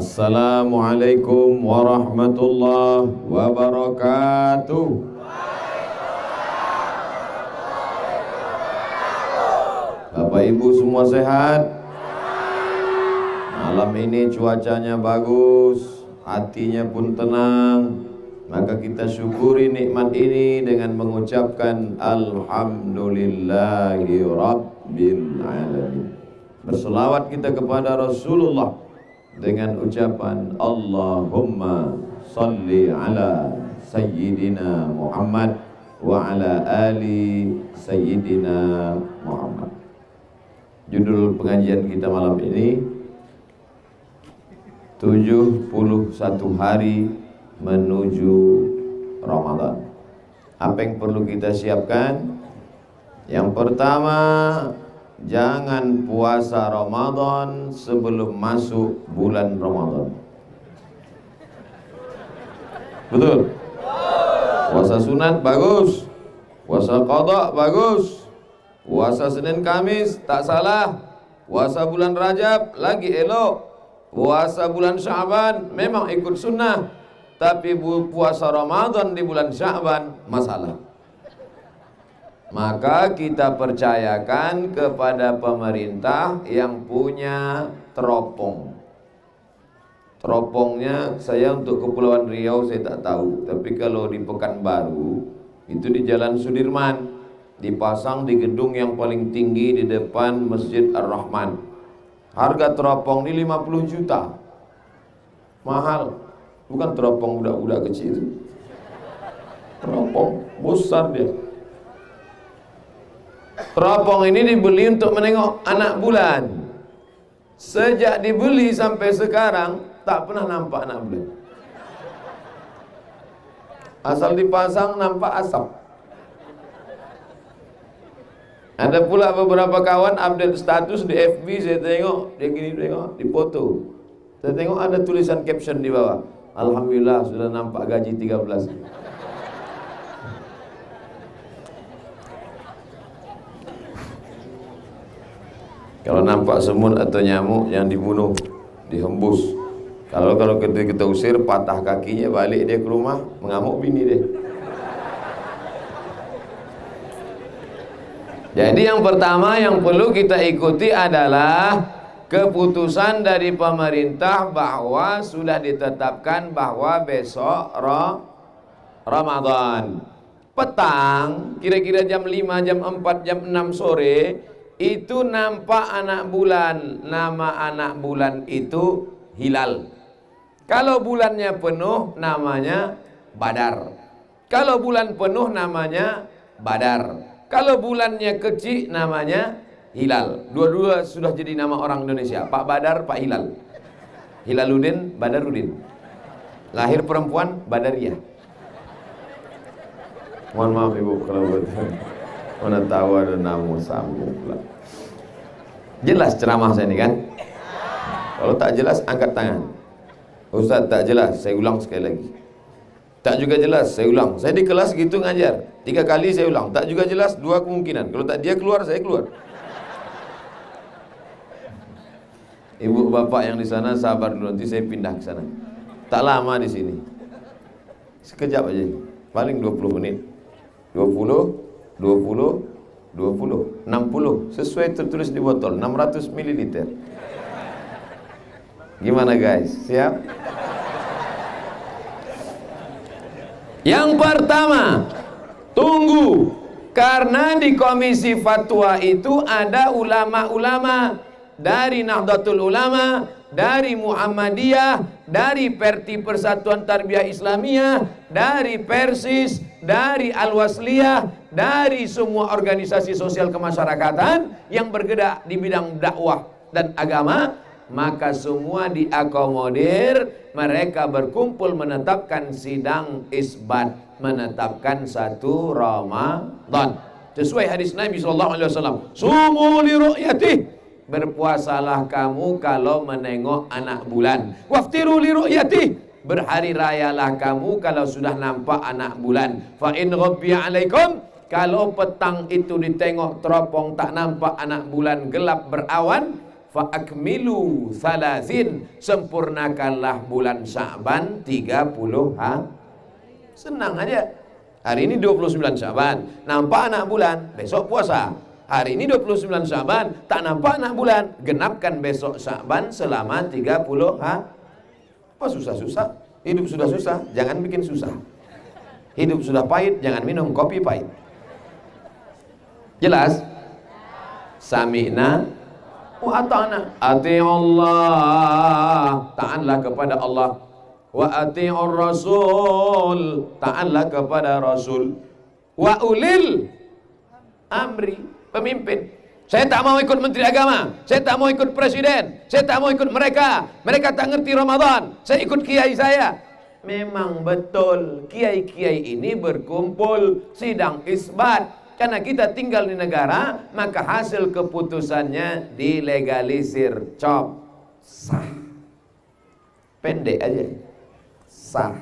Assalamualaikum warahmatullahi wabarakatuh. Bapak Ibu semua sehat? Malam ini cuacanya bagus, hatinya pun tenang. Maka kita syukuri nikmat ini dengan mengucapkan Alhamdulillahi Rabbil Alamin. Berselawat kita kepada Rasulullah dengan ucapan Allahumma salli ala Sayyidina Muhammad wa ala ali Sayyidina Muhammad. Judul pengajian kita malam ini 71 hari menuju Ramadan. Apa yang perlu kita siapkan? Yang pertama, jangan puasa Ramadan sebelum masuk bulan Ramadan. Betul? Puasa sunat bagus, puasa qada bagus, puasa Senin Kamis tak salah, puasa bulan Rajab lagi elok, puasa bulan Sya'ban memang ikut sunnah, tapi puasa Ramadan di bulan Sya'ban masalah. Maka kita percayakan kepada pemerintah yang punya teropong. Teropongnya saya untuk Kepulauan Riau saya tak tahu, tapi kalau di Pekanbaru itu di Jalan Sudirman, dipasang di gedung yang paling tinggi di depan Masjid Ar-Rahman. Harga teropong ini 50 juta. Mahal. Bukan teropong budak-budak kecil. Teropong besar dia. Teropong ini dibeli untuk menengok anak bulan. Sejak dibeli sampai sekarang tak pernah nampak anak bulan. Asal dipasang nampak asap. Ada pula beberapa kawan update status di FB, saya tengok dia gini, tengok di foto. Saya tengok ada tulisan caption di bawah. Alhamdulillah sudah nampak gaji 13. Kalau nampak semut atau nyamuk yang dibunuh, dihembus. Kalau kita usir, patah kakinya, balik dia ke rumah, mengamuk bini dia. Jadi yang pertama yang perlu kita ikuti adalah keputusan dari pemerintah bahwa sudah ditetapkan bahwa besok Ramadan. Petang, kira-kira jam 5, jam 4, jam 6 sore, itu nampak anak bulan. Nama anak bulan itu hilal. Kalau bulannya penuh namanya Badar. Kalau bulan penuh namanya Badar. Kalau bulannya kecil namanya Hilal. Dua-dua sudah jadi nama orang Indonesia. Pak Badar, Pak Hilal. Hilaluddin, Badarudin. Lahir perempuan, Badariyah. Mohon maaf Ibu kalau betul. Mana tahu ada nama sambung pula. Jelas ceramah saya ini kan? Kalau tak jelas angkat tangan. Ustaz tak jelas, saya ulang sekali lagi. Tak juga jelas, saya ulang. Saya di kelas gitu ngajar 3 kali saya ulang. Tak juga jelas, 2 kemungkinan. Kalau tak dia keluar, saya keluar. Ibu bapak yang di sana sabar dulu, nanti saya pindah ke sana. Tak lama di sini. Sekejap aja. Paling 20 menit. 20 60 sesuai tertulis di botol 600 ml. Gimana guys? Siap? Yang pertama, tunggu, karena di komisi fatwa itu ada ulama-ulama dari Nahdlatul Ulama, dari Muhammadiyah, dari Perti Persatuan Tarbiyah Islamiyah, dari Persis, dari Al-Wasliyah, dari semua organisasi sosial kemasyarakatan yang bergerak di bidang dakwah dan agama. Maka semua diakomodir, mereka berkumpul menetapkan sidang isbat, menetapkan 1 Ramadan sesuai hadis Nabi SAW. Sumu li ru'yatih, berpuasalah kamu kalau menengok anak bulan. Waftiru li ru'yatih, berhari rayalah kamu kalau sudah nampak anak bulan. Fa in ghabbiya alaikum, kalau petang itu ditengok teropong tak nampak anak bulan, gelap berawan, fa akmilu thalathin, sempurnakanlah bulan Sya'ban 30 hari. Senang aja. Hari ini 29 Sya'ban, nampak anak bulan, besok puasa. Hari ini 29 Sya'ban, tak nampak anak bulan, genapkan besok Sya'ban selama 30 hari. Apa susah-susah? Hidup sudah susah, jangan bikin susah. Hidup sudah pahit, jangan minum kopi pahit. Jelas? Sami'na wa ata'na. Allah, taatlah kepada Allah. Wa ati'ur rasul, taatlah kepada Rasul. Wa ulil amri, pemimpin. Saya tak mau ikut menteri agama, saya tak mau ikut presiden, saya tak mau ikut mereka. Mereka tak ngerti Ramadan, saya ikut kiai saya. Memang betul, kiai-kiai ini berkumpul sidang isbat. Karena kita tinggal di negara, maka hasil keputusannya dilegalisir. Cop, sah. Pendek aja, sah.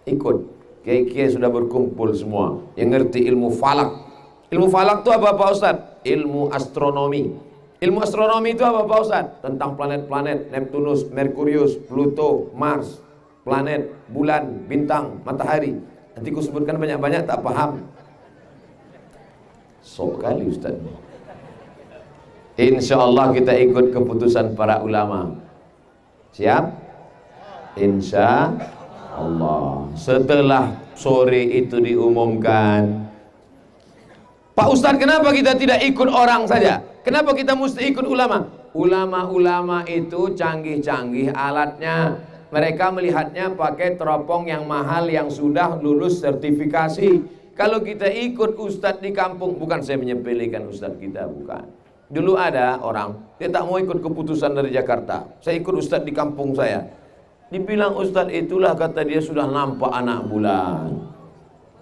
Ikut. Kiai-kiai sudah berkumpul semua yang ngerti ilmu falak. Ilmu falak itu apa Pak Ustaz? Ilmu astronomi. Ilmu astronomi itu apa Pak Ustaz? Tentang planet-planet, Neptunus, Merkurius, Pluto, Mars, planet, bulan, bintang, matahari. Nanti ku sebutkan banyak-banyak tak paham. Sok kali Ustaz. Insya Allah kita ikut keputusan para ulama. Siap? Insya Allah. Setelah sore itu diumumkan, Pak Ustadz, kenapa kita tidak ikut orang saja? Kenapa kita mesti ikut ulama? Ulama-ulama itu canggih-canggih alatnya. Mereka melihatnya pakai teropong yang mahal yang sudah lulus sertifikasi. Kalau kita ikut ustadz di kampung, bukan saya menyepelekan ustadz kita, bukan. Dulu ada orang, dia tak mau ikut keputusan dari Jakarta. Saya ikut ustadz di kampung saya. Dibilang ustadz itulah, kata dia, sudah nampak anak bulan.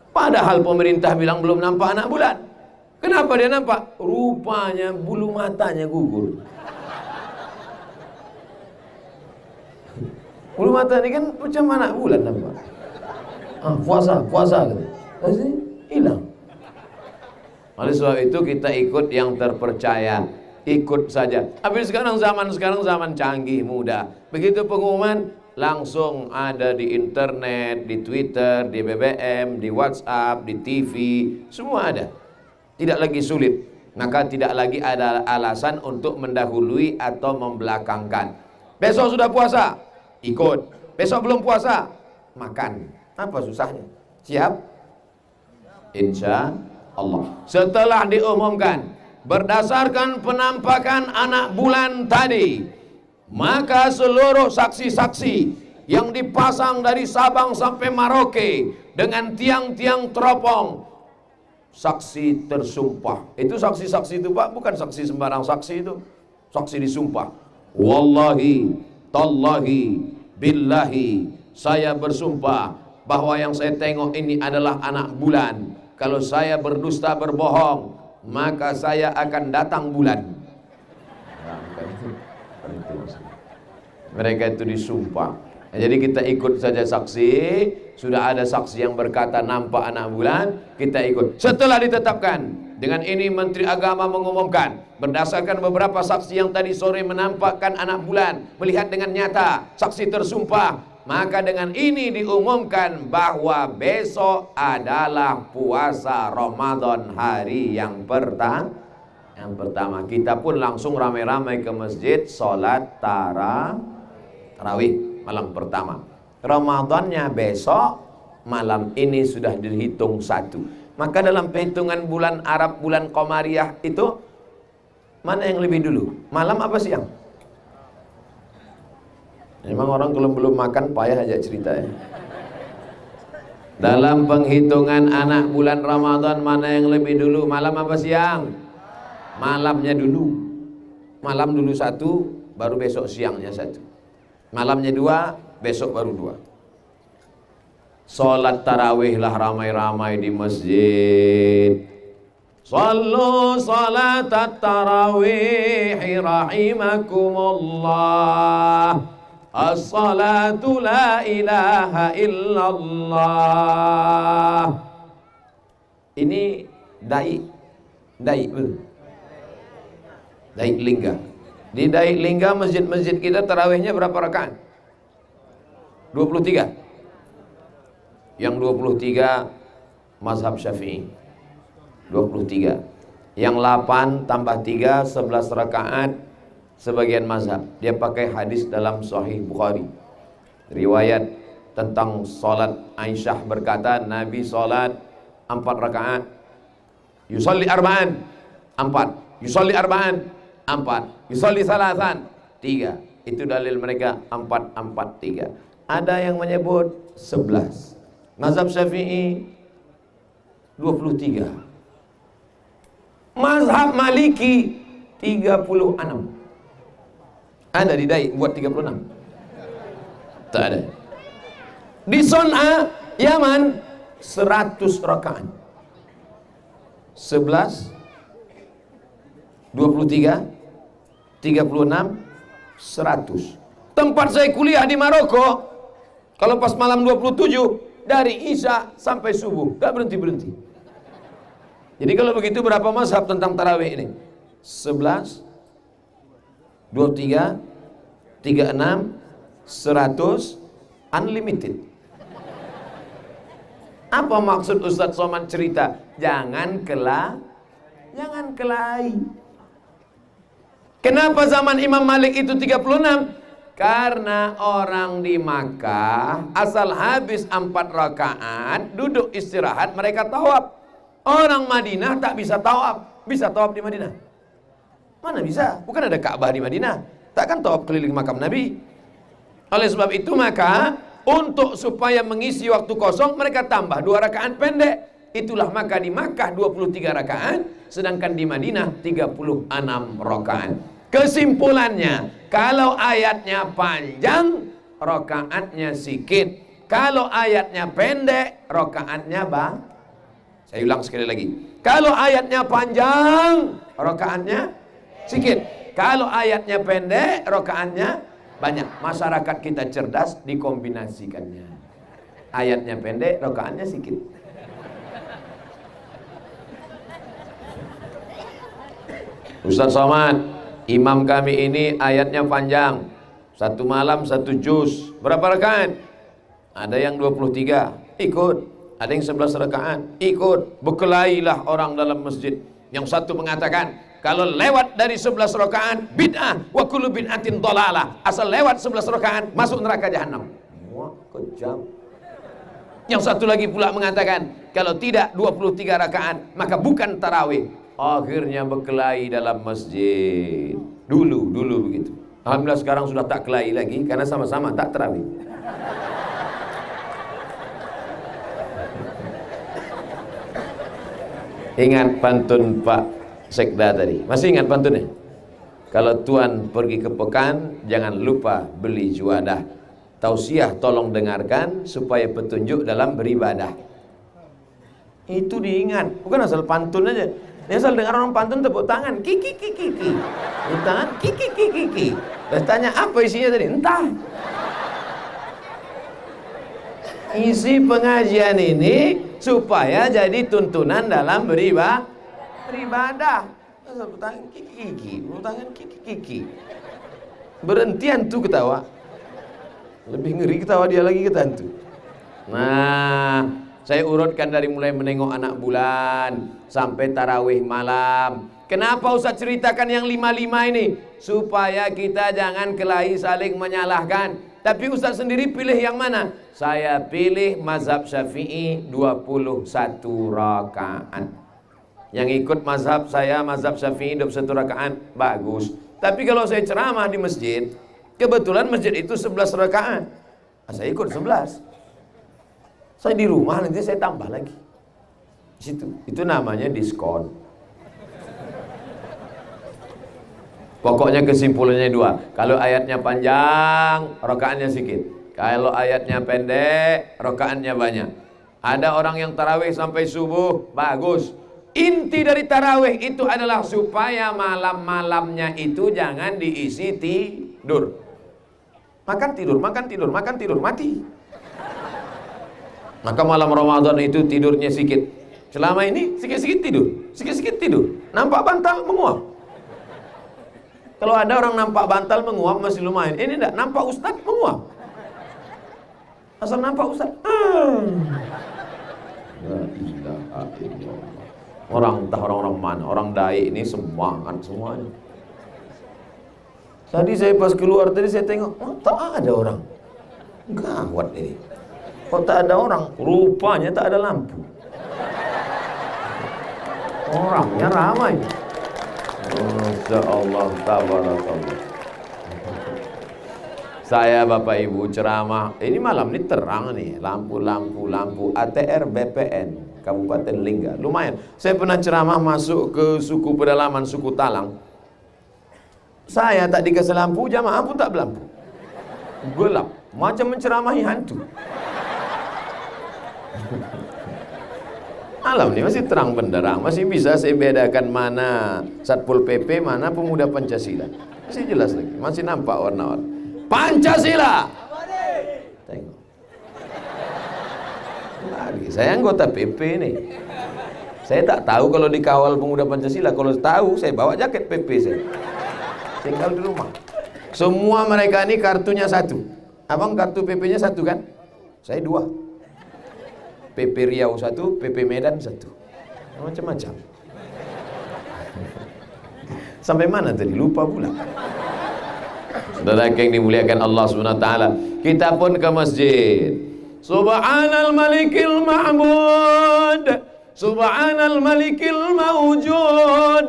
Padahal pemerintah bilang belum nampak anak bulan. Kenapa dia nampak? Rupanya bulu matanya gugur. Bulu mata ini kan macam anak bulan nampak. Puasa gitu. Pasti hilang. Oleh sebab itu kita ikut yang terpercaya. Ikut saja. Tapi sekarang zaman canggih, mudah. Begitu pengumuman, langsung ada di internet, di Twitter, di BBM, di WhatsApp, di TV, semua ada. Tidak lagi sulit, maka tidak lagi ada alasan untuk mendahului atau membelakangkan. Besok sudah puasa, ikut. Besok belum puasa, makan. Apa susahnya? Siap? Insya Allah. Setelah diumumkan, berdasarkan penampakan anak bulan tadi, maka seluruh saksi-saksi yang dipasang dari Sabang sampai Merauke dengan tiang-tiang teropong, saksi tersumpah. Itu saksi-saksi itu Pak, bukan saksi sembarang saksi itu. Saksi disumpah. Wallahi, tallahi, billahi, saya bersumpah bahwa yang saya tengok ini adalah anak bulan. Kalau saya berdusta berbohong, maka saya akan datang bulan. Mereka itu disumpah. Jadi kita ikut saja saksi. Sudah ada saksi yang berkata nampak anak bulan, kita ikut. Setelah ditetapkan, dengan ini Menteri Agama mengumumkan, berdasarkan beberapa saksi yang tadi sore menampakkan anak bulan, melihat dengan nyata, saksi tersumpah, maka dengan ini diumumkan bahwa besok adalah puasa Ramadan hari yang pertama. Kita pun langsung ramai-ramai ke masjid, sholat tarawih malam pertama. Ramadannya besok, malam ini sudah dihitung satu. Maka dalam perhitungan bulan Arab, bulan Qamariyah itu, mana yang lebih dulu? Malam apa siang? Memang orang kalau belum makan payah aja cerita ya. Dalam penghitungan anak bulan Ramadan, mana yang lebih dulu? Malam apa siang? Malamnya dulu. Malam dulu satu, baru besok siangnya satu. Malamnya dua, besok baru dua. Sholat tarawih lah ramai-ramai di masjid. Sallu salat tarawih rahimakumullah. As-salatu la ilaha illallah. Ini dai betul. Dai lingga. Di Daik Lingga masjid-masjid kita tarawihnya berapa rakaat? 23. Yang 23 mazhab Syafi'i. 23. Yang 8 tambah 3 11 rakaat sebagian mazhab. Dia pakai hadis dalam Sahih Bukhari. Riwayat tentang salat, Aisyah berkata Nabi salat 4 rakaat. Yusalli arba'an 4. Yusalli arba'an 4. Yusalli salasan 3. Itu dalil mereka 4 4 3. Ada yang menyebut 11. Mazhab Syafi'i 23. Mazhab Maliki 36. Ada di Daik buat 36? Tak ada. Di Son'a, Yaman 100 rakaat. 11 23 36 100. Tempat saya kuliah di Maroko, kalau pas malam 27 dari Isya sampai subuh, gak berhenti-berhenti. Jadi kalau begitu berapa mazhab tentang tarawih ini? 11 23 36 100 unlimited. Apa maksud Ustadz Somad cerita? Jangan kelahi. Kenapa zaman Imam Malik itu 36? Karena orang di Makkah asal habis 4 rakaat duduk istirahat mereka tawaf. Orang Madinah tak bisa tawaf. Bisa tawaf di Madinah? Mana bisa? Bukan ada Ka'bah di Madinah. Takkan tawaf keliling makam Nabi. Oleh sebab itu maka untuk supaya mengisi waktu kosong mereka tambah 2 rakaat pendek. Itulah maka di Makkah 23 rakaat, sedangkan di Madinah 36 rakaat. Kesimpulannya, kalau ayatnya panjang, rakaatnya sedikit. Kalau ayatnya pendek, rakaatnya Saya ulang sekali lagi. Kalau ayatnya panjang, rakaatnya sedikit. Kalau ayatnya pendek, rakaatnya banyak. Masyarakat kita cerdas dikombinasikannya. Ayatnya pendek, rakaatnya sedikit. Ustaz Somad, imam kami ini ayatnya panjang. 1 malam 1 juz. Berapa rakaat? Ada yang 23, ikut. Ada yang 11 rakaat, ikut. Berkelailah orang dalam masjid. Yang satu mengatakan, kalau lewat dari 11 rakaat bid'ah, wa kullu bid'atin dhalalah. Asal lewat 11 rakaat masuk neraka jahanam. Wah, kejam. Yang satu lagi pula mengatakan, kalau tidak 23 rakaat maka bukan tarawih. Akhirnya berkelahi dalam masjid. Dulu begitu. Alhamdulillah sekarang sudah tak kelahi lagi karena sama-sama tak tarawih. Ingat pantun Pak Sekda tadi. Masih ingat pantunnya? Kalau tuan pergi ke pekan, jangan lupa beli juadah. Tausiah tolong dengarkan supaya petunjuk dalam beribadah. Itu diingat. Bukan asal pantun aja. Dia asal dengar orang pantun tepuk tangan. Kiki. Tepuk tangan. Kiki. Terus tanya apa isinya tadi? Entah. Isi pengajian ini supaya jadi tuntunan dalam beribadah. Tepuk tangan kiki. Tepuk tangan kiki. Berhentian tuh ketawa. Lebih ngeri ketawa dia lagi ketantu. Nah, saya urutkan dari mulai menengok anak bulan sampai tarawih malam. Kenapa Ustaz ceritakan yang 55 ini? Supaya kita jangan kelahi saling menyalahkan. Tapi Ustaz sendiri pilih yang mana? Saya pilih mazhab Syafi'i 21 rakaat. Yang ikut mazhab saya, mazhab Syafi'i 21 rakaat, bagus. Tapi kalau saya ceramah di masjid, kebetulan masjid itu 11 rakaat. Saya ikut 11. Saya di rumah nanti saya tambah lagi. Situ. Itu namanya diskon. Pokoknya kesimpulannya 2. Kalau ayatnya panjang, rakaatnya sedikit. Kalau ayatnya pendek, rakaatnya banyak. Ada orang yang tarawih sampai subuh, bagus. Inti dari tarawih itu adalah supaya malam-malamnya itu jangan diisi tidur. Makan tidur, mati. Maka malam Ramadan itu tidurnya sedikit. Selama ini sikit-sikit tidur. Nampak bantal menguap. Kalau ada orang nampak bantal menguap masih lumayan. Ini enggak, nampak ustaz menguap. Asal nampak ustaz. La ilaha illallah. Orang entah orang-orang mana, orang Daik ini semangat semuanya. Tadi saya pas keluar tadi saya tengok, oh, tak ada orang. Gawat ini. Kok tak ada orang? Rupanya tak ada lampu. Orangnya ramai. Masya Allah, tabarakallah. Saya Bapak Ibu ceramah, ini malam ini terang nih, lampu ATR BPN Kabupaten Lingga, lumayan. Saya pernah ceramah masuk ke suku pedalaman, suku Talang. Saya tak dikasih lampu, jamaah pun tak berlampu. Gelap, macam menceramahi hantu. Alam ini masih terang benderang, masih bisa saya bedakan mana Satpol PP, mana pemuda Pancasila. Masih jelas lagi, masih nampak warna-warna. Pancasila. Tengok. Lagi, saya anggota PP nih. Saya tak tahu kalau dikawal pemuda Pancasila. Kalau tahu, saya bawa jaket PP saya. Tinggal di rumah. Semua mereka ini kartunya satu. Abang kartu PP-nya satu kan? Saya dua. PP Riau satu, PP Medan satu. Macam-macam. Sampai mana tadi? Lupa pula. Saudara yang dimuliakan Allah Subhanahu wa taala, kita pun ke masjid. Subhanal malikil ma'bud, subhanal malikil mawjud,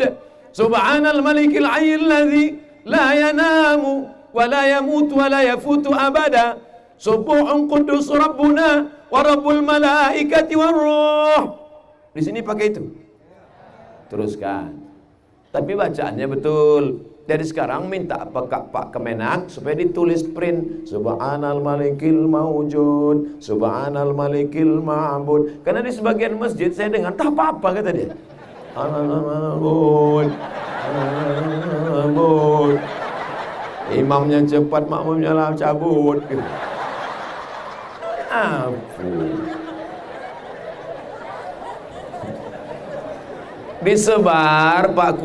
subhanal malikil hayyil ladzi la yanamu wa la yamut wa la yafutu abada. Subuhun qudus rabbuna wa rabbul malaikati war ruh. Di sini pakai itu. Teruskan. Tapi bacaannya betul. Dari sekarang minta Pak Kemenak supaya ditulis print Subhanal malikil mawjud, subhanal malikil ma'bud. Karena di sebagian masjid saya dengar tak apa-apa kata dia. Ma'bud. Imamnya cepat, makmumnya lah cabut. Disebar Pak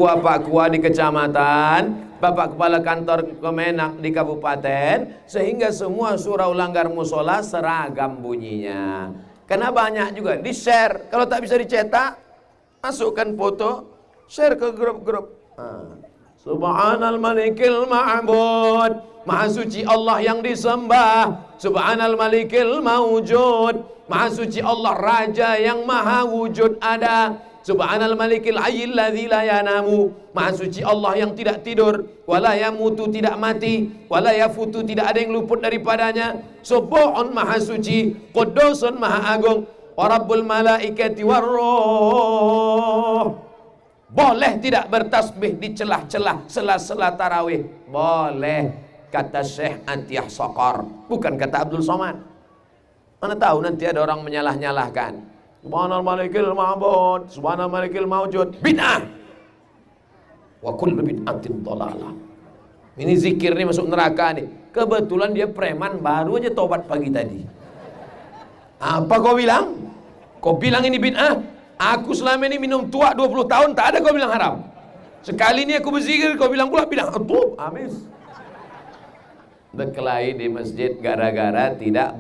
Kua di kecamatan, Bapak Kepala Kantor Kemenak di kabupaten, sehingga semua surau langgar musola seragam bunyinya. Karena banyak juga di share. Kalau tak bisa dicetak, masukkan foto, share ke grup-grup. Subhanal malikil ma'bud, maha suci Allah yang disembah. Subhanal malikil mawjud, maha suci Allah Raja yang maha wujud ada. Subhanal malikil hayyil ladzi la yanamu, maha suci Allah yang tidak tidur, wala yamutu tidak mati, wala yafutu tidak ada yang luput daripadanya. Subuhun maha suci, qudusun maha agung, wa rabbul malaikati war ruh. Boleh tidak bertasbih di celah-celah sela-sela tarawih? Boleh, kata Syekh Atiyah Saqar, bukan kata Abdul Somad. Mana tahu nanti ada orang menyalah-nyalahkan. Subhanal malikil ma'bud, subhanal malikil mawjud, bid'ah. Wa kullu bid'atin dhalalah. Ini zikir nih masuk neraka nih. Kebetulan dia preman, baru aja tobat pagi tadi. Apa kau bilang? Kau bilang ini bid'ah? Aku selama ini minum tua 20 tahun, tak ada kau bilang haram. Sekali ini aku berzikir, kau bilang pula bid'ah. Tuh, habis. Berkelahi di masjid gara-gara tidak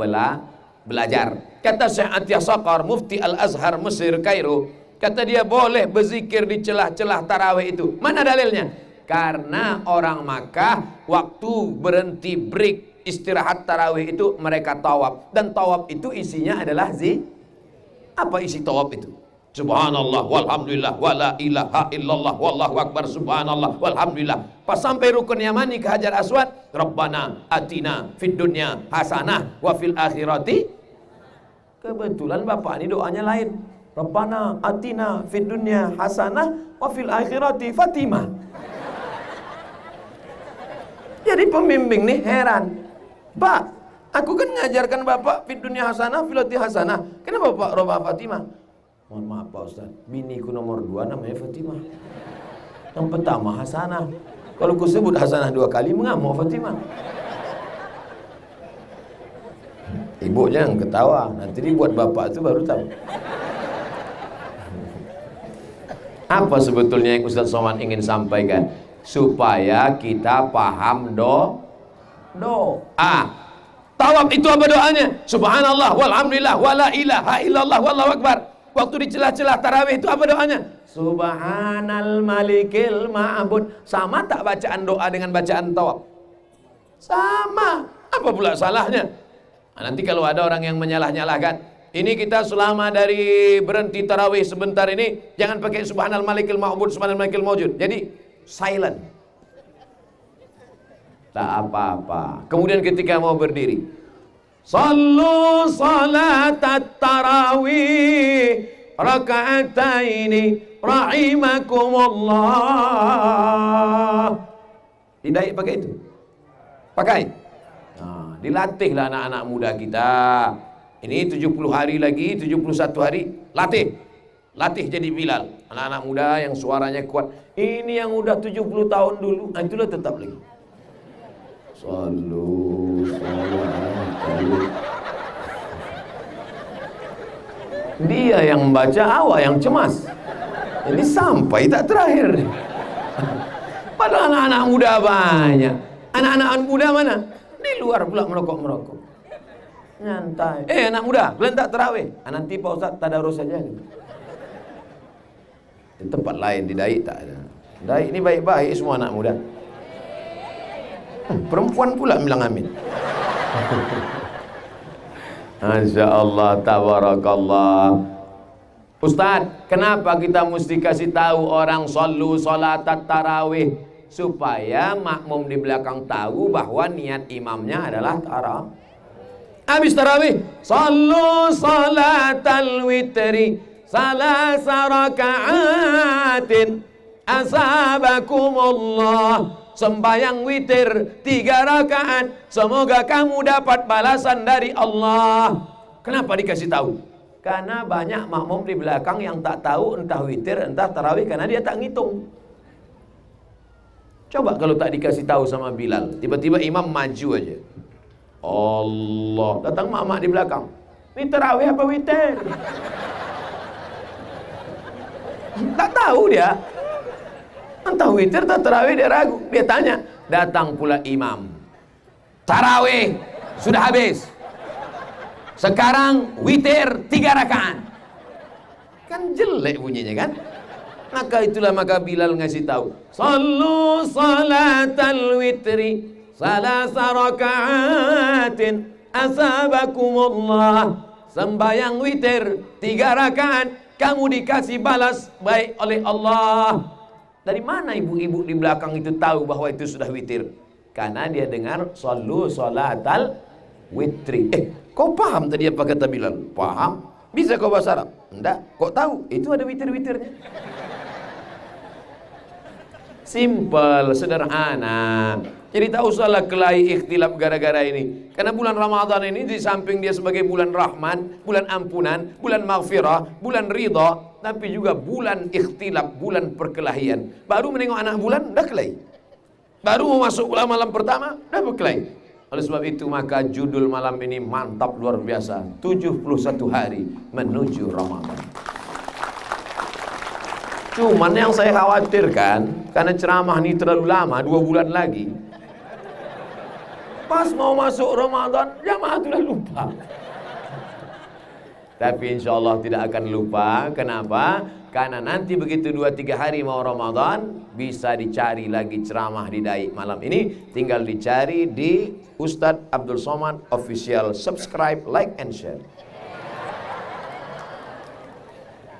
belajar. Kata Syekh Atiyah Saqar, Mufti Al-Azhar Mesir Kairo, kata dia boleh berzikir di celah-celah tarawih itu. Mana dalilnya? Karena orang Makkah waktu berhenti break istirahat tarawih itu mereka tawaf, dan tawaf itu isinya adalah apa isi tawaf itu? Subhanallah walhamdulillah wala ilaha illallah wallahu akbar subhanallah walhamdulillah. Pas sampai rukun Yamani ke Hajar Aswad, Rabbana atina fid dunya hasanah wa fil akhirati. Kebetulan bapak ini doanya lain. Rabbana atina fid dunya hasanah wa fil akhirati Fatimah. Jadi pembimbing nih heran. Pak, aku kan ngajarkan bapak fid dunya hasanah, fil akhirati hasanah. Kenapa bapak robah Fatimah? Mohon maaf Pak Ustaz, biniku nomor 2 namanya Fatimah. Yang pertama hasanah. Kalau ku sebut hasanah 2 kali, mengamuk Fatimah. Ibu jangan ketawa, nanti dibuat bapak itu baru tahu. Apa sebetulnya yang Ustaz Somad ingin sampaikan? supaya kita paham doa. Tawaf itu apa doanya? Subhanallah walhamdulillah wala ilaha illallah wallahu akbar. Waktu di celah-celah tarawih itu apa doanya? Subhanal malikil ma'bud. Sama tak bacaan doa dengan bacaan tawaf? Sama. Apa pula salahnya? Nah, nanti kalau ada orang yang menyalah-nyalahkan, ini kita selama dari berhenti tarawih sebentar ini jangan pakai subhanal malikil ma'bud, subhanal malikil mawjud. Jadi silent. Tak apa-apa. Kemudian ketika mau berdiri, sallu salatat tarawih raka'ataini rahimakumullah. Tidak pakai itu. Pakai. Nah, dilatihlah anak-anak muda kita. Ini 70 hari lagi, 71 hari, latih. Latih jadi Bilal. Anak-anak muda yang suaranya kuat. Ini yang udah 70 tahun dulu, itulah tetap lagi. Sallu salatul. Dia yang membaca, awak yang cemas. Ini sampai tak terakhir. Padahal anak-anak muda banyak. Anak-anak muda mana? Di luar pula merokok-merokok. Nyantai. Anak muda, kalian tak terawih? Nanti Pak Ustaz tadarus saja. Di tempat lain, di Daik tak ada. Daik ini baik-baik semua anak muda. Perempuan pula bilang amin. Masya Allah, tabarakallah. Ustaz, kenapa kita mesti kasih tahu orang sallu salatat tarawih? Supaya makmum di belakang tahu bahwa niat imamnya adalah tarawih. Habis tarawih, sallu salatal witri salasa raka'atin asabakumullah. Sembayang witir 3 rakaat, semoga kamu dapat balasan dari Allah. Kenapa dikasih tahu? Karena banyak makmum di belakang yang tak tahu entah witir entah tarawih karena dia tak ngitung. Coba kalau tak dikasih tahu sama Bilal, tiba-tiba imam maju aja. Allah, datang mak-mak di belakang. Ini tarawih apa witir? Tak tahu dia. Entah witir atau tarawih dia ragu. Dia tanya, datang pula imam. Tarawih sudah habis. Sekarang witir 3 rakaat. Kan jelek bunyinya kan? Maka Bilal ngasih tahu. Sallu salatal witri salasa raka'atin asabakumullah. Sembayang witir 3 rakaat, kamu dikasih balas baik oleh Allah. Dari mana ibu-ibu di belakang itu tahu bahwa itu sudah witir? Karena dia dengar sallu salatal witri. Kau paham tadi apa kata Bilal? Paham? Bisa kau bahasa Arab? Enggak. Kok tahu? Itu ada witir-witirnya. Simple, sederhana. Jadi tak usahlah kelahi ikhtilaf gara-gara ini. Karena bulan Ramadan ini di samping dia sebagai bulan rahman, bulan ampunan, bulan maghfirah, bulan ridha, tapi juga bulan ikhtilaf, bulan perkelahian. Baru menengok anak bulan, dah kelahi. Baru mau masuk malam pertama, dah berkelahi. Oleh sebab itu maka judul malam ini mantap luar biasa. 71 hari menuju Ramadan. Cuman yang saya khawatirkan, karena ceramah ini terlalu lama, 2 bulan lagi. Pas mau masuk Ramadan, jamaah sudah lupa. Tapi insya Allah tidak akan lupa. Kenapa? Karena nanti begitu 2-3 hari mau Ramadan, bisa dicari lagi ceramah di Daik malam ini. Tinggal dicari di Ustadz Abdul Somad Official. Subscribe, like, and share.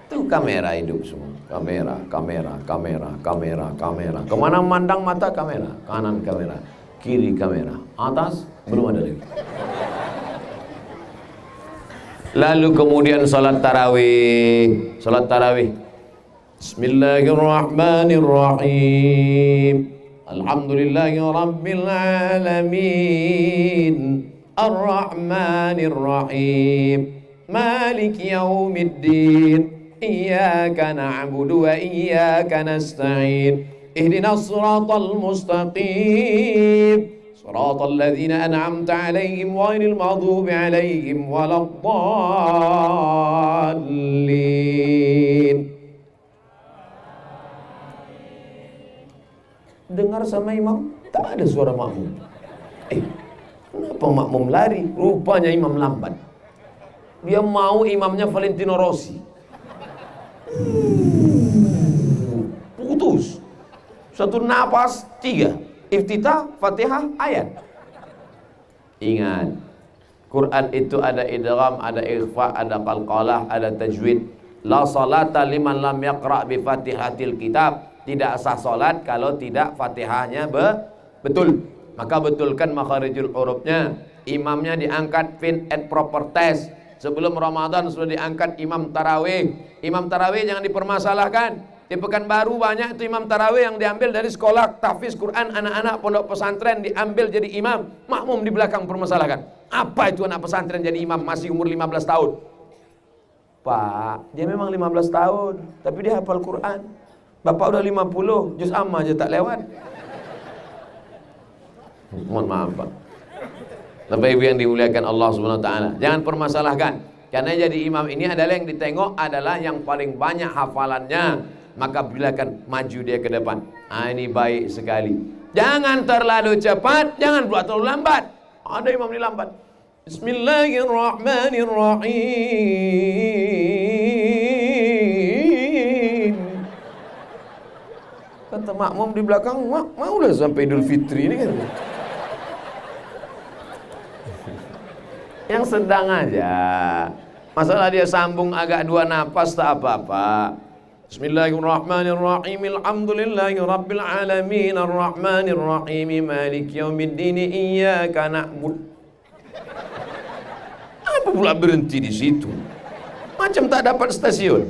Itu kamera hidup semua. Kamera, kamera, kamera, kamera, kamera. Kemana memandang mata kamera. Kanan kamera, kiri kamera, atas belum ada lagi. Lalu kemudian salat tarawih. Salat tarawih. Bismillahirrahmanirrahim. Alhamdulillahirabbil alamin. Arrahmanirrahim. Maliki yaumiddin. Iyyaka na'budu wa iyyaka nasta'in. Ihdinas siratal mustaqim. Siratal ladzina an'amta 'alaihim ghairil maghdubi 'alaihim waladdallin. dengar sama imam, tak ada suara makmum. Kenapa makmum lari? Rupanya imam lambat. Dia mau imamnya Valentino Rossi. Putus. Satu napas 3. Iftitah, Fatihah, ayat. Ingat, Quran itu ada idgham, ada ikhfa, ada qalqalah, ada tajwid. La salata liman lam yaqra' bi Fatihatil kitab. Tidak sah salat kalau tidak Fatihahnya betul. Maka betulkan makharijul hurufnya. Imamnya diangkat fin at proper test. Sebelum Ramadan sudah diangkat imam tarawih. Imam tarawih jangan dipermasalahkan. Di Pekanbaru banyak itu imam tarawih yang diambil dari sekolah tahfiz Quran anak-anak pondok pesantren, diambil jadi imam. Makmum di belakang permasalahkan. Apa itu anak pesantren jadi imam masih umur 15 tahun? Pak, dia memang 15 tahun, tapi dia hafal Quran. Bapak udah 50, juz amma aja tak lewat. Mohon maaf Pak. Bapak Ibu yang dimuliakan Allah Subhanahu wa taala, jangan permasalahkan. Karena jadi imam ini adalah yang ditengok adalah yang paling banyak hafalannya. Maka bilakan maju dia ke depan. Ini baik sekali. Jangan terlalu cepat, jangan pula terlalu lambat. Ada imam ini lambat. Bismillahirrahmanirrahim. Kata makmum di belakang, mau lah sampai Idul Fitri ini kan. Yang sedang aja. Masalah dia sambung agak 2 napas tak apa-apa. Bismillahirrahmanirrahim. Alhamdulillahi rabbil alamin arrahmanir rahim maliki yaumiddin iyyaka na'budu. Apa pula berhenti di situ? Macam tak dapat stasiun.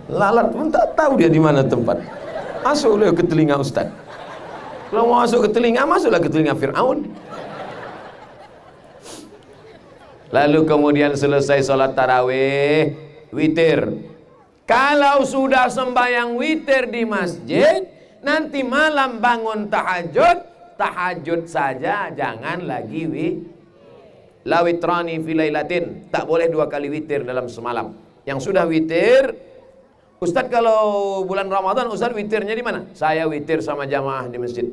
Lalat pun tak tahu dia di mana tempat. Masuklah ke telinga Ustaz. Kalau mau masuk ke telinga, masuklah ke telinga Fir'aun. Lalu kemudian selesai sholat tarawih, witir. Kalau sudah sembahyang witir di masjid, nanti malam bangun tahajud saja, jangan lagi la witrani fi lailatin. Tak boleh 2 kali witir dalam semalam. Yang sudah witir, Ustaz kalau bulan Ramadan Ustaz witirnya di mana? Saya witir sama jamaah di masjid.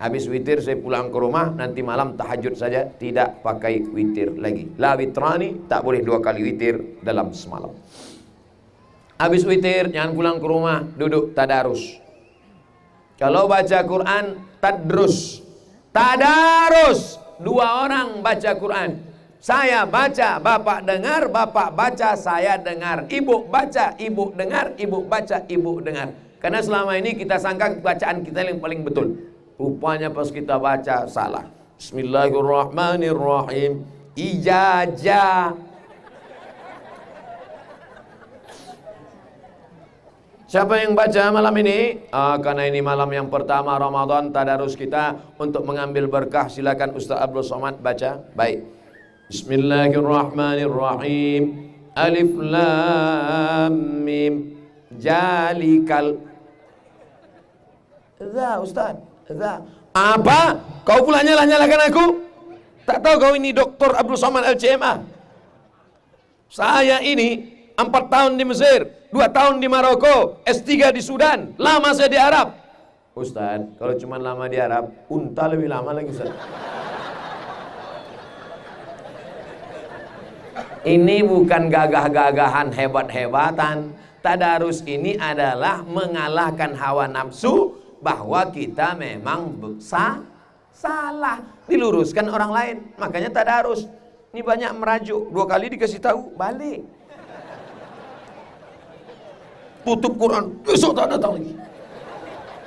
Habis witir saya pulang ke rumah, nanti malam tahajud saja, tidak pakai witir lagi. La witrani, tak boleh 2 kali witir dalam semalam. Habis witir jangan pulang ke rumah, duduk tadarus. Kalau baca Quran tadrus. Tadarus, 2 orang baca Quran. Saya baca, bapak dengar, bapak baca, saya dengar. Ibu baca, ibu dengar, ibu baca, ibu dengar. Karena selama ini kita sangka bacaan kita yang paling betul. Rupanya pas kita baca salah. Bismillahirrahmanirrahim. Ijazah. Siapa yang baca malam ini? Karena ini malam yang pertama Ramadan tadarus kita untuk mengambil berkah, silakan Ustaz Abdul Somad baca. Baik. Bismillahirrahmanirrahim. Alif lam mim. Jalikal. Ustaz. Apa? Kau pula nyalakan aku? Tak tahu kau ini Dr. Abdul Somad LCMA? Saya ini 4 tahun di Mesir, 2 tahun di Maroko, S3 di Sudan, lama saya di Arab. Ustaz, kalau cuma lama di Arab, unta lebih lama lagi Ustaz. Ini bukan gagah-gagahan hebat-hebatan. Tadarus ini adalah mengalahkan hawa nafsu, bahwa kita memang salah, diluruskan orang lain. Makanya tadarus. Ini banyak merajuk, 2 kali dikasih tahu, balik. Tutup Quran, besok tak datang lagi.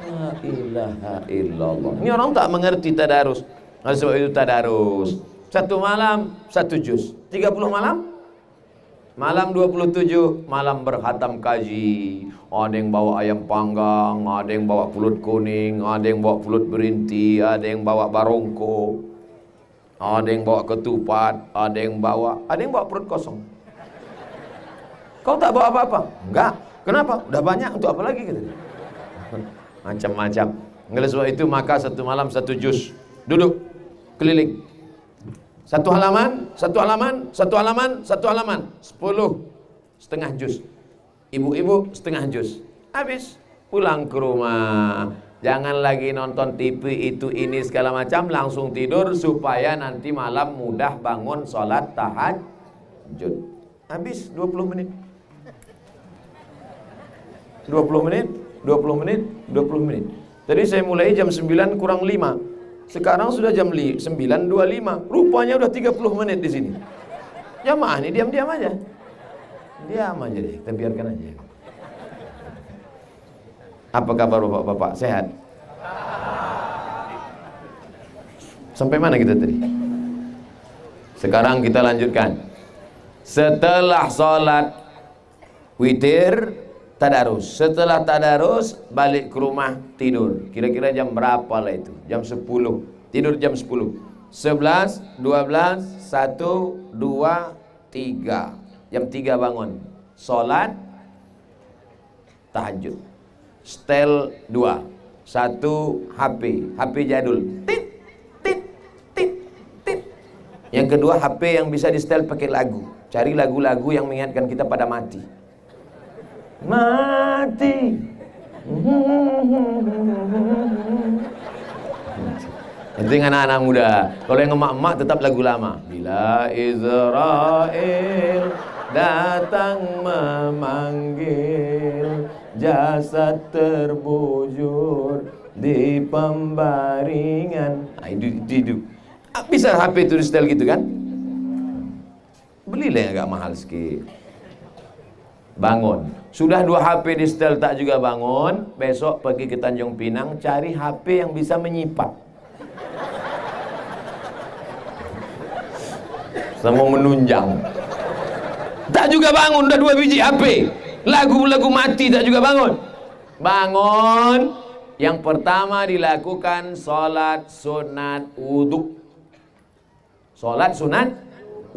La ilaha illallah. Ini orang tak mengerti tadarus. Oleh sebab itu tadarus. 1 malam 1 juz. 30 malam? Malam 27, malam berkhatam kaji. Ada yang bawa ayam panggang, ada yang bawa pulut kuning, ada yang bawa pulut berinti, ada yang bawa barongko, ada yang bawa ketupat, ada yang bawa perut kosong. Kau tak bawa apa-apa? Enggak. Kenapa? Udah banyak, untuk apa lagi gitu. Macam-macam. Oleh sebab itu maka 1 malam 1 juz. Duduk keliling. 1 halaman, 1 halaman, 1 halaman, 1 halaman, 10 setengah juz. Ibu-ibu setengah juz. Habis, pulang ke rumah. Jangan lagi nonton TV itu ini segala macam, langsung tidur supaya nanti malam mudah bangun sholat tahajud. Habis 20 menit. 20 menit, 20 menit, 20 menit. Tadi saya mulai jam 9 kurang 5. Sekarang sudah jam 9.25. Rupanya udah 30 menit di sini. Jamaah ini diam-diam aja. Diam aja deh, kita biarkan aja. Apa kabar bapak-bapak? Sehat? Sampai mana kita tadi? Sekarang kita lanjutkan. Setelah sholat witir, tadarus. Setelah tadarus, balik ke rumah tidur. Kira-kira jam berapa lah itu? Jam 10. Tidur jam 10. 11, 12, 1, 2, 3. Jam 3 bangun. Sholat tahajud. Setel 2. 1 HP jadul. Tit, tit, tit, tit. Yang kedua HP yang bisa di setel pakai lagu. Cari lagu-lagu yang mengingatkan kita pada mati. Mati. Itu yang anak-anak muda. Kalau yang emak-emak tetap lagu lama. Bila Israel datang memanggil, jasad terbujur di pembaringan. Itu. Bisa HP itu di setel gitu kan? Belilah yang agak mahal sikit. Bangun. Sudah 2 HP di setel tak juga bangun. Besok pergi ke Tanjung Pinang, cari HP yang bisa menyipak. Sama menunjang. Tak juga bangun, udah 2 biji HP. Lagu-lagu mati tak juga bangun. Bangun. Yang pertama dilakukan sholat sunat wudhu. Sholat sunat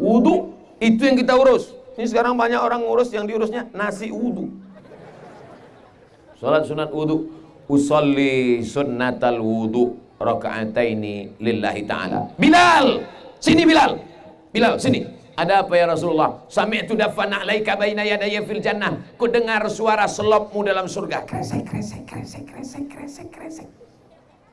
wudhu. Itu yang kita urus. Ini sekarang banyak orang ngurus, yang diurusnya nasi wudhu. Sholat sunat wudhu. Usolli sunnatal wudhu raka'ataini lillahi ta'ala. Bilal! Sini Bilal! Bilal, sini. Ada apa ya Rasulullah? Sami'tu dafana alaika baina yadayya fil jannah. Ku dengar suara selopmu dalam surga. Kresek, kresek, kresek, kresek, kresek, kresek.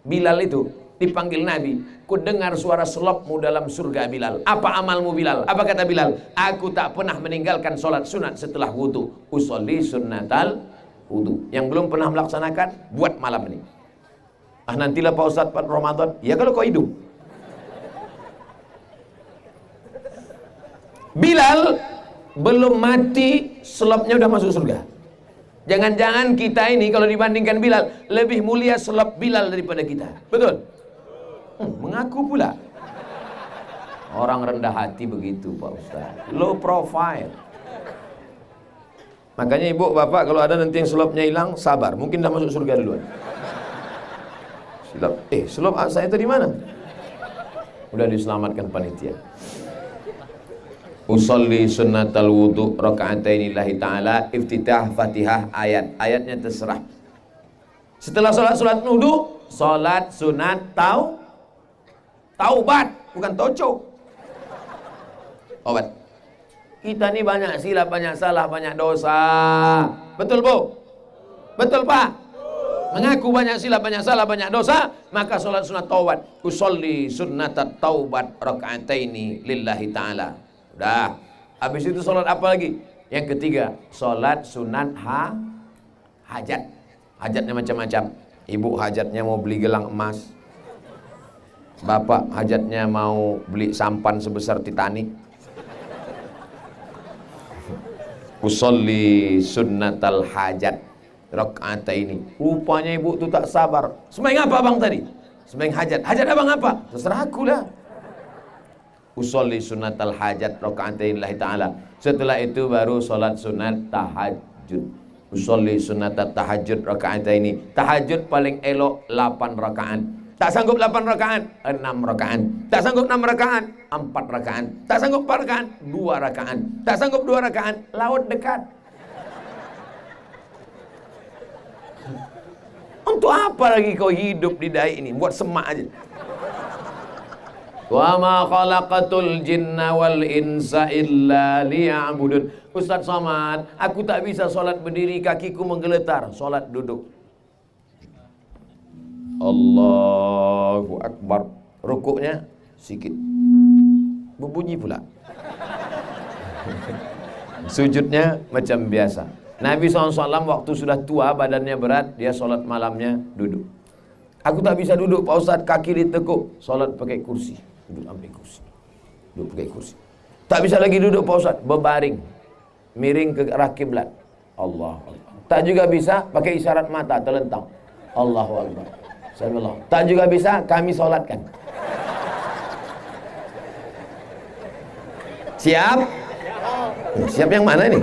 Bilal itu dipanggil Nabi. Ku dengar suara selopmu dalam surga Bilal. Apa amalmu Bilal? Apa kata Bilal? Aku tak pernah meninggalkan sholat sunat setelah wudu. Usolli sunnatal wudu. Yang belum pernah melaksanakan, buat malam ini. Ah nantilah Pak Ustadz pada Ramadan. Ya kalau kau hidup. Bilal belum mati, selopnya udah masuk surga. Jangan-jangan kita ini kalau dibandingkan Bilal, lebih mulia selop Bilal daripada kita. Betul? Mengaku pula. Orang rendah hati begitu Pak Ustaz. Low profile. Makanya ibu bapak kalau ada nanti yang selopnya hilang, sabar. Mungkin dah masuk surga duluan. Selop saya itu di mana? Udah diselamatkan panitia. Usolli sunnatal wudu raka'ataini lillahi ta'ala. Iftitah Fatihah ayat. Ayatnya terserah. Setelah sholat wudu, sholat sunat taubat, bukan toco. Taubat. Kita ini banyak silap, banyak salah, banyak dosa. Betul Bu? Betul Pak? Mengaku banyak silap, banyak salah, banyak dosa, maka sholat sunat taubat. Usolli sunnatat taubat raka'ataini lillahi ta'ala. Udah. Habis itu sholat apa lagi? Yang ketiga, sholat sunat hajat. Hajatnya macam-macam. Ibu hajatnya mau beli gelang emas. Bapak hajatnya mau beli sampan sebesar Titanic. Usolli sunnatal hajat raka'ataini. Rupanya ibu tu tak sabar. Sembahyang apa abang tadi? Sembahyang hajat. Hajat abang apa? Terserah aku lah. Usolli sunnatal hajat raka'ataini lillahi ta'ala. Setelah itu baru solat sunat tahajud. Usolli sunnatat tahajud raka'ataini. Tahajud paling elok 8 rakaat. Tak sanggup 8 rakaat, 6 rakaat. Tak sanggup 6 rakaat, 4 rakaat. Tak sanggup 4 rakaat, 2 rakaat. Tak sanggup 2 rakaat, laut dekat. Untuk apa lagi kau hidup di dai ini? Buat semak aja. Wa ma khalaqatul jinna wal insa illa liya'budun. Ustaz Somad, aku tak bisa solat berdiri, kakiku menggeletar. Solat duduk. Allahu Akbar. Rukuknya sikit, berbunyi pula. Sujudnya macam biasa. Nabi SAW waktu sudah tua, badannya berat, dia solat malamnya duduk. Aku tak bisa duduk Pak Ustaz, kaki ditekuk. Solat pakai kursi. Duduk sampai kursi. Duduk pakai kursi. Tak bisa lagi duduk Pak Ustaz, berbaring. Miring ke arah kiblat. Allah Akbar. Tak juga bisa pakai isyarat mata, terlentang. Allahu Akbar. Tak juga bisa, kami solatkan. Siap? Siap yang mana ini?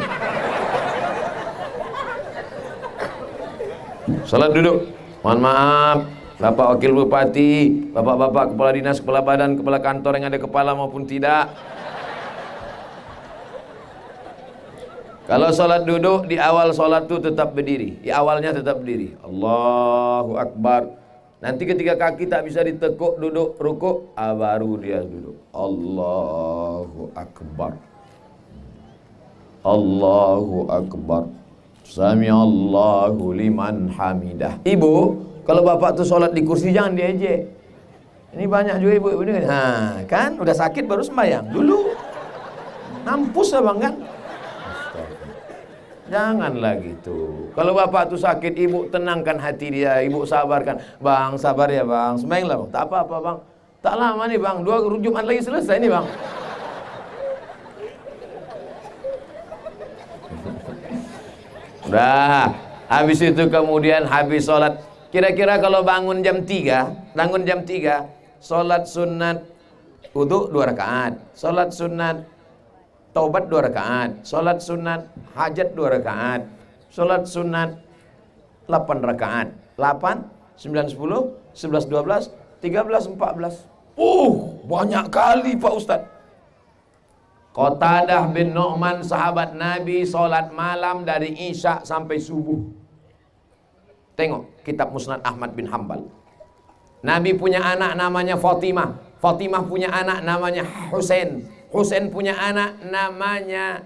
Salat duduk. Mohon maaf, Bapak Wakil Bupati, Bapak-bapak Kepala Dinas, Kepala Badan, Kepala Kantor yang ada kepala maupun tidak. Kalau salat duduk, di awal salat itu tetap berdiri. Di awalnya tetap berdiri. Allahu Akbar. Nanti ketika kaki tak bisa ditekuk, duduk, rukuk, baru dia duduk. Allahu Akbar. Allahu Akbar. Sami'allahu liman hamidah. Ibu, kalau bapak tuh sholat di kursi jangan diejek. Ini banyak juga ibu-ibu ini. Kan udah sakit baru sembahyang. Dulu nampus abang kan. Janganlah gitu. Kalau bapak tuh sakit, ibu tenangkan hati dia, ibu sabarkan. Bang, sabar ya bang, sembahyanglah bang. Tak apa-apa bang. Tak lama nih bang, 2 Jumat lagi selesai nih bang. Udah, habis itu kemudian habis sholat. Kira-kira kalau bangun jam 3, sholat sunat wudu 2 rakaat, sholat sunat taubat 2 rakaat, sholat sunat hajat 2 rakaat, sholat sunat 8 rakaat, 8, 9, 10, 11, 12, 13, 14. Banyak kali Pak Ustadz. Qatadah bin Nu'man, sahabat Nabi, sholat malam dari Isya sampai subuh. Tengok kitab Musnad Ahmad bin Hanbal. Nabi punya anak namanya Fatimah. Fatimah punya anak namanya Husain. Husain punya anak namanya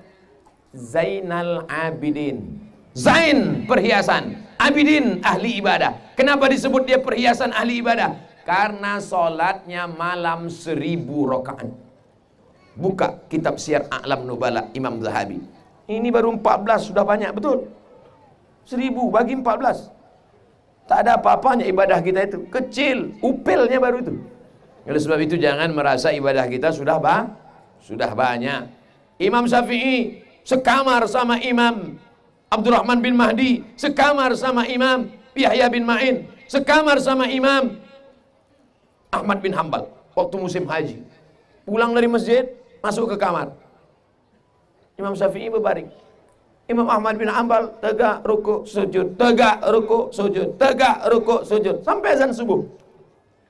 Zainal Abidin. Zain, perhiasan. Abidin, ahli ibadah. Kenapa disebut dia perhiasan ahli ibadah? Karena sholatnya malam 1000 rakaat. Buka kitab Syiar A'lam Nubala Imam Zahabi. Ini baru 14 sudah banyak betul. 1000 bagi 14. Tak ada apa-apanya ibadah kita itu. Kecil, upelnya baru itu. Oleh sebab itu jangan merasa ibadah kita sudah banyak. Imam Syafi'i sekamar sama Imam Abdurrahman bin Mahdi, sekamar sama Imam Yahya bin Ma'in, sekamar sama Imam Ahmad bin Hanbal waktu musim haji. Pulang dari masjid, masuk ke kamar. Imam Syafi'i berbaring. Imam Ahmad bin Hanbal tegak rukuk sujud, tegak rukuk sujud, tegak rukuk sujud sampai azan subuh.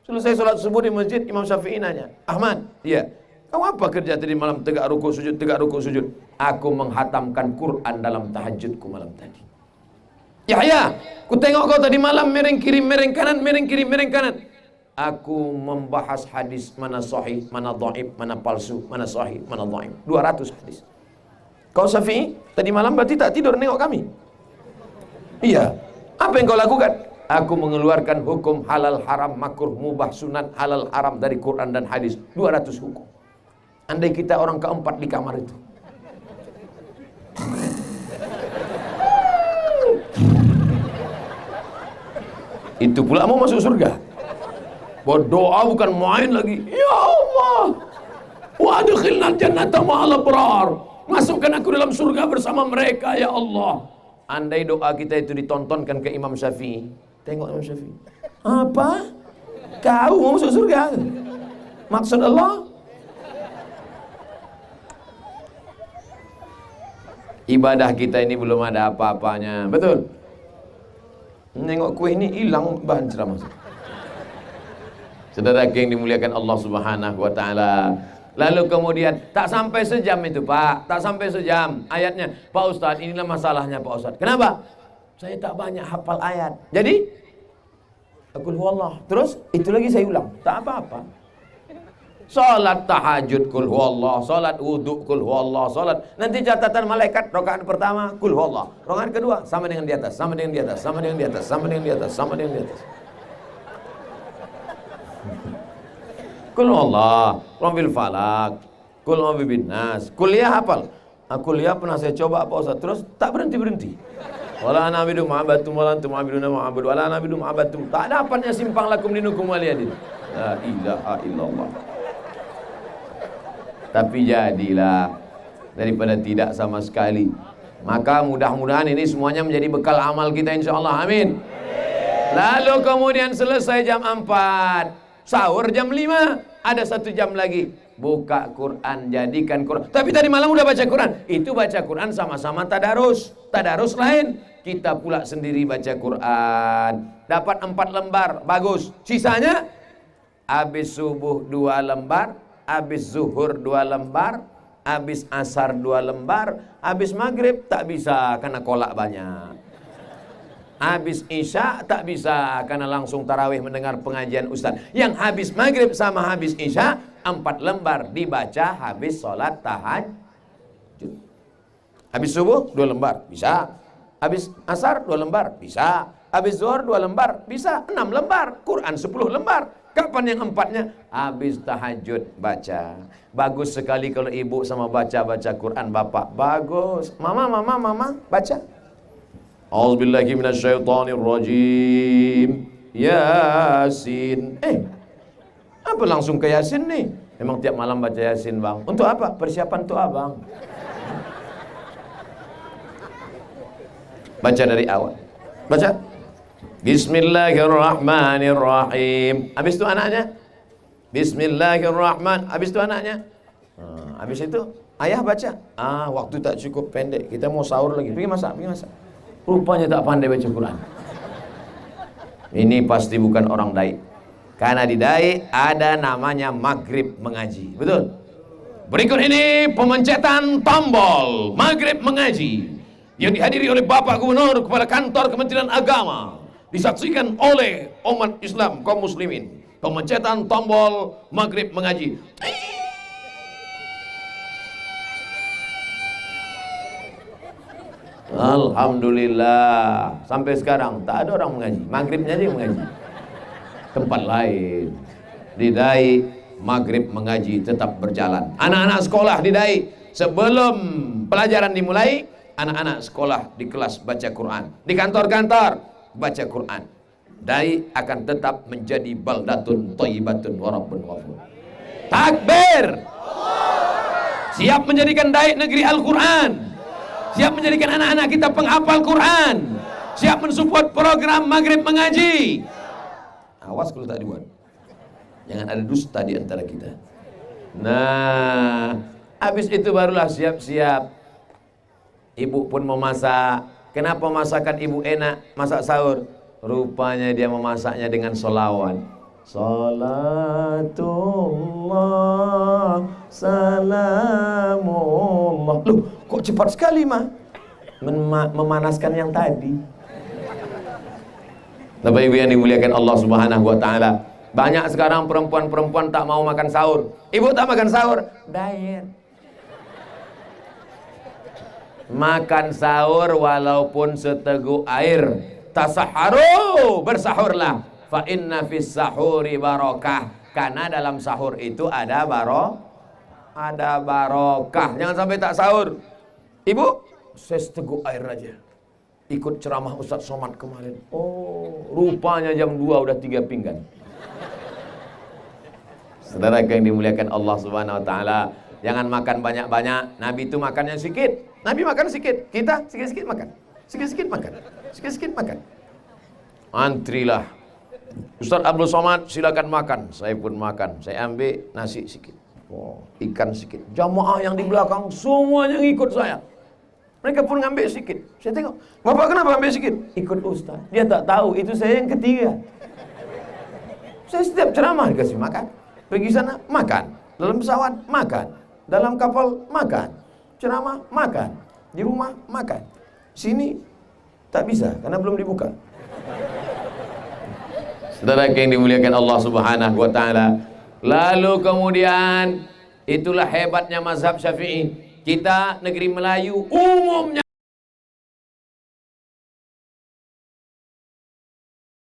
Selesai sholat subuh di masjid, Imam Syafi'i nanya, "Ahmad, iya, kamu apa kerja tadi malam tegak rukuk sujud, tegak rukuk sujud?" "Aku menghatamkan Quran dalam tahajudku malam tadi." "Yahya, ku tengok kau tadi malam miring kiri, miring kanan, miring kiri, miring kanan." "Aku membahas hadis mana sahih, mana dhaif, mana palsu, mana sahih, mana dhaif. 200 hadis." "Kau Syafi'i, tadi malam berarti tak tidur nengok kami?" "Iya." "Apa yang kau lakukan?" "Aku mengeluarkan hukum halal, haram, makruh, mubah, sunat, halal, haram dari Quran dan hadis. 200 hukum." Andai kita orang keempat di kamar itu. Itu pula mau masuk surga. Berdoa bukan main lagi. "Ya Allah, wa adkhilna jannata ma'al abrar." Masukkan aku dalam surga bersama mereka ya Allah. Andai doa kita itu ditontonkan ke Imam Syafi'i. Tengok Imam Syafi'i. "Apa? Kau mau masuk surga? Maksud Allah?" Ibadah kita ini belum ada apa-apanya. Betul? Nengok kue ini hilang bahan ceramah. Saudara yang dimuliakan Allah Subhanahu wa taala. Lalu kemudian tak sampai sejam itu Pak, tak sampai sejam ayatnya. "Pak Ustadz, inilah masalahnya Pak Ustadz." "Kenapa?" "Saya tak banyak hafal ayat." "Jadi?" "Qul huwallah." "Terus itu lagi saya ulang." "Tak apa-apa." Salat tahajud kul huwallah, salat wudu kul huwallah, salat. Nanti catatan malaikat rakaat pertama kul huwallah, rakaat kedua sama dengan di atas, sama dengan di atas, sama dengan di atas, sama dengan di atas, sama dengan di atas. Kul huwallah, Rabbil falak, kul a'udzu nas. Kuliah hafal. Kuliah pernah saya coba apa Ustaz, terus tak berhenti-berhenti. Wala nabidu ma'abatum wala antum ma'abiduna ma'abud wala nabidu ma'abatum. Tak dapatnya simpang lakum dinukum waliyadin. La ilaha illallah. Tapi jadilah daripada tidak sama sekali. Maka mudah-mudahan ini semuanya menjadi bekal amal kita insyaallah. Amin. Lalu kemudian selesai jam 4, sahur jam 5, ada 1 jam lagi. Buka Quran, jadikan Quran. Tapi tadi malam udah baca Quran. Itu baca Quran sama-sama tadarus. Tadarus lain. Kita pula sendiri baca Quran. Dapat 4 lembar, bagus. Sisanya habis subuh 2 lembar, habis zuhur 2 lembar, habis asar 2 lembar, habis maghrib tak bisa karena kolak banyak. Habis isya tak bisa karena langsung tarawih mendengar pengajian ustaz. Yang habis maghrib sama habis isya 4 lembar dibaca habis sholat tahajud. Habis subuh 2 lembar bisa. Habis asar 2 lembar bisa. Habis zuhur 2 lembar bisa. 6 lembar. Quran 10 lembar. Kapan yang 4-nya? Habis tahajud baca. Bagus sekali kalau ibu sama baca Quran, bapak bagus. Mama baca. A'udzubillahi minasyaitonirrajim. Yasin. Apa langsung ke Yasin nih? Memang tiap malam baca Yasin, Bang. Untuk apa? Persiapan untuk abang. Baca dari awal. Baca. Bismillahirrahmanirrahim. Habis itu anaknya. Bismillahirrahmanirrahim. Habis itu anaknya. Habis itu ayah baca. Waktu tak cukup, pendek. Kita mau sahur lagi. Pergi masak. Rupanya tak pandai baca Quran. Ini pasti bukan orang dai. Karena di dai ada namanya maghrib mengaji. Betul? Berikut ini pemencetan tombol maghrib mengaji yang dihadiri oleh Bapak Gubernur Kepala Kantor Kementerian Agama, disaksikan oleh umat Islam kaum muslimin. Pemencetan tombol maghrib mengaji. Alhamdulillah, sampai sekarang tak ada orang mengaji. Maghribnya aja yang mengaji. Tempat lain di dai maghrib mengaji tetap berjalan. Anak-anak sekolah di dai sebelum pelajaran dimulai, anak-anak sekolah di kelas baca Quran. Di kantor-kantor baca Quran. Dai akan tetap menjadi baldatun thayyibatun wa rabbun ghafur. Takbir. Siap menjadikan dai negeri Al-Quran. Siap menjadikan anak-anak kita penghafal Quran. Siap mensupport program maghrib mengaji. Awas kalau tak dibuat. Jangan ada dusta di antara kita. Nah, habis itu barulah siap-siap. Ibu pun mau masak. Kenapa masakan ibu enak? Masak sahur. Rupanya dia memasaknya dengan sholawat. Salatullah salamullah. Loh, kok cepat sekali mah memanaskan yang tadi. Bapak Ibu yang dimuliakan Allah Subhanahu wa taala, banyak sekarang perempuan-perempuan tak mau makan sahur. Ibu tak makan sahur, diet. Makan sahur walaupun seteguk air. Tasaharu, bersahurlah. Fa inna fis sahuri barokah. Karena dalam sahur itu ada barokah. Jangan sampai tak sahur. Ibu, saya seteguk air aja. Ikut ceramah Ustaz Somad kemarin. Oh, rupanya jam 2 udah 3 pinggan. Saudara yang dimuliakan Allah Subhanahu wa taala, jangan makan banyak-banyak. Nabi itu makannya sedikit. Nabi makan sedikit. Kita sikit-sikit makan. Sikit-sikit makan. Sikit-sikit makan. Antrilah. Ustaz Abdul Somad silakan makan. Saya pun makan. Saya ambil nasi sedikit. Oh, ikan sedikit. Jamaah yang di belakang semuanya ngikut saya. Mereka pun ngambil sedikit. Saya tengok, Bapak kenapa ambil sedikit? Ikut Ustaz. Dia tak tahu, itu saya yang ketiga. Saya setiap ceramah dikasih makan. Pergi sana, makan. Dalam pesawat, makan. Dalam kapal, makan. Ceramah, makan. Di rumah, makan. Sini, tak bisa, karena belum dibuka. Saudara yang dimuliakan Allah Subhanahu wa taala, Lalu kemudian itulah hebatnya mazhab Syafi'i. Kita negeri Melayu umumnya